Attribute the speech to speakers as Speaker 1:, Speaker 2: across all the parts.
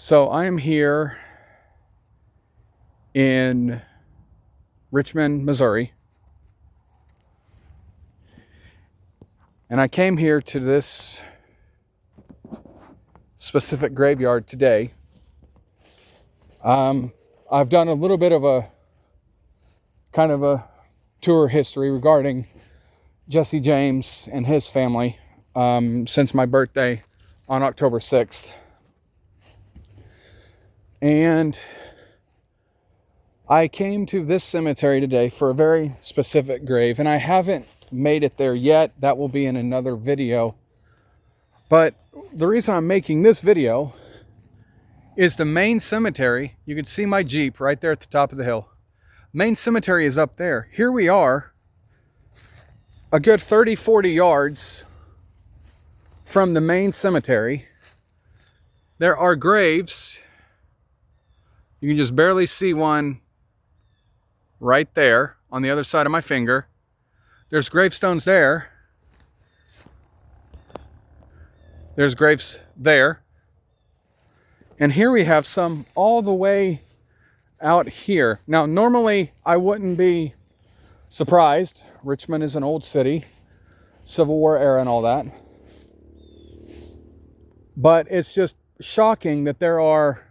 Speaker 1: So I am here in Richmond, Missouri. And I came here to this specific graveyard today. I've done a little bit of a kind of a tour history regarding Jesse James and his family since my birthday on October 6th. And I came to this cemetery today for a very specific grave, and I haven't made it there yet. That will be in another video. But the reason I'm making this video is the main cemetery. You can see my Jeep right there at the top of the hill. Main cemetery is up there. Here we are, a good 30-40 yards from the main cemetery. There are graves. You can just barely see one right there on the other side of my finger. There's gravestones there. There's graves there. And here we have some all the way out here. Now, normally I wouldn't be surprised. Richmond is an old city, Civil War era and all that. But it's just shocking that there are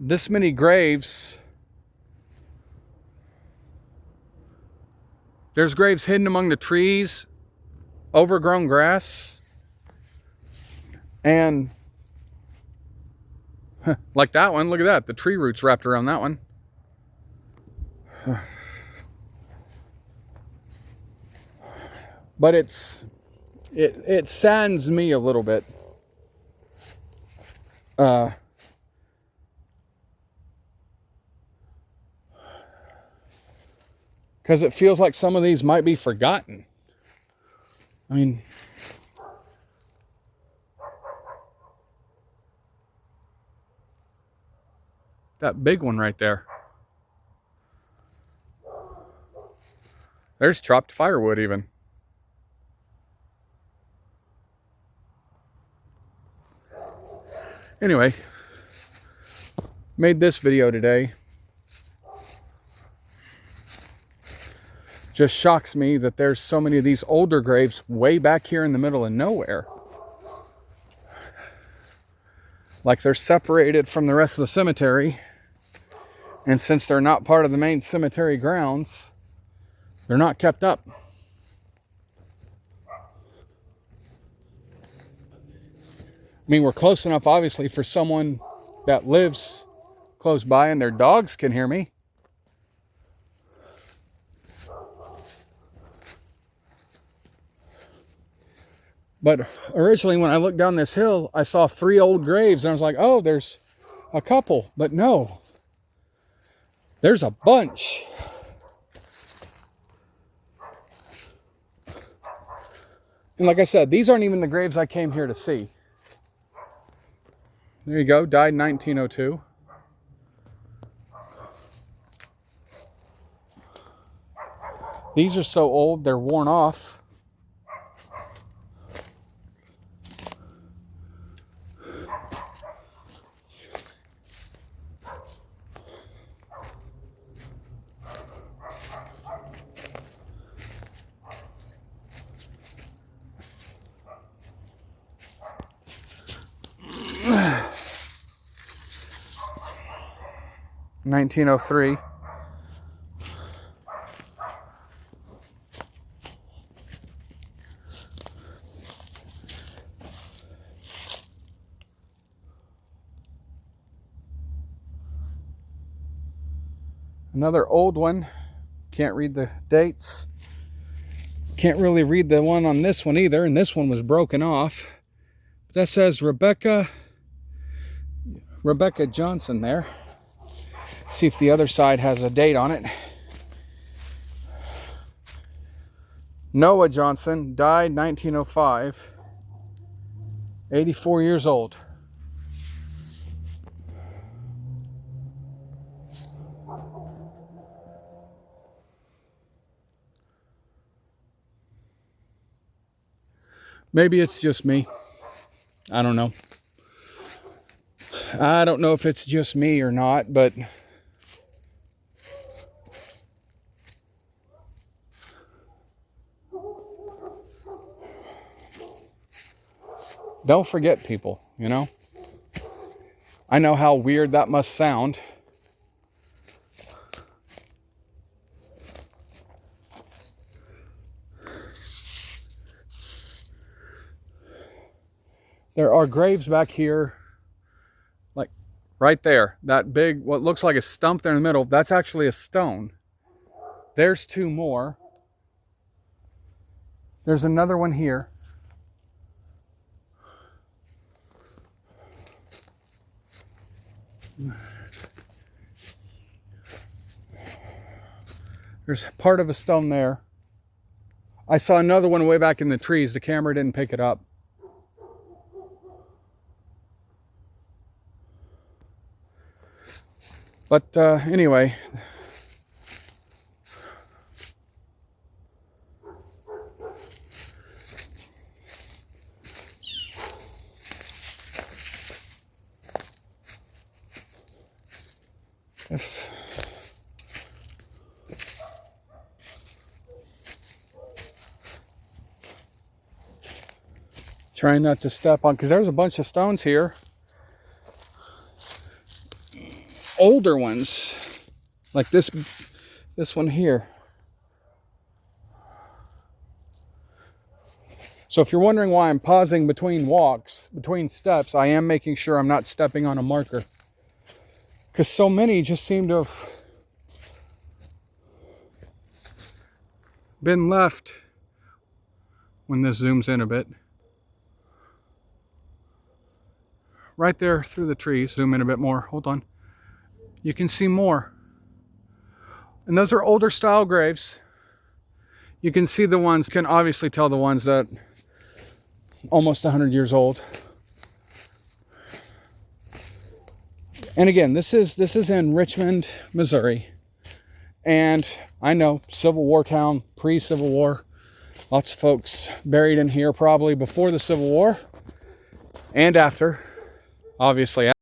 Speaker 1: this many graves. There's graves hidden among the trees, overgrown grass, and like that one, look at that. The tree roots wrapped around that one. But it saddens me a little bit. Because it feels like some of these might be forgotten. I mean, that big one right there. There's chopped firewood even. Anyway, made this video today. Just shocks me that there's so many of these older graves way back here in the middle of nowhere. Like they're separated from the rest of the cemetery. And since they're not part of the main cemetery grounds, they're not kept up. I mean, we're close enough, obviously, for someone that lives close by and their dogs can hear me. But originally, when I looked down this hill, I saw 3 old graves, and I was like, oh, there's a couple. But no, there's a bunch. And like I said, these aren't even the graves I came here to see. There you go, died in 1902. These are so old, they're worn off. — 1903. Another old one. Can't read the dates. Can't really read the one on this one either, and this one was broken off. But that says Rebecca Johnson there. See if the other side has a date on it. Noah Johnson died 1905. 84 years old. Maybe it's just me. I don't know. I don't know if it's just me or not, but don't forget people, you know? I know how weird that must sound. There are graves back here, like right there. That big, what looks like a stump there in the middle, that's actually a stone. There's two more. There's another one here. There's part of a stone there. I saw another one way back in the trees. The camera didn't pick it up. But anyway, trying not to step on, because there's a bunch of stones here. Older ones, like this one here. So if you're wondering why I'm pausing between walks, between steps, I am making sure I'm not stepping on a marker. Because so many just seem to have been left when this zooms in a bit. Right there through the trees, zoom in a bit more, hold on. You can see more. And those are older style graves. You can see the ones, can obviously tell the ones that almost 100 years old. And again, this is in Richmond, Missouri. And I know, Civil War town, pre-Civil War. Lots of folks buried in here probably before the Civil War and after, obviously.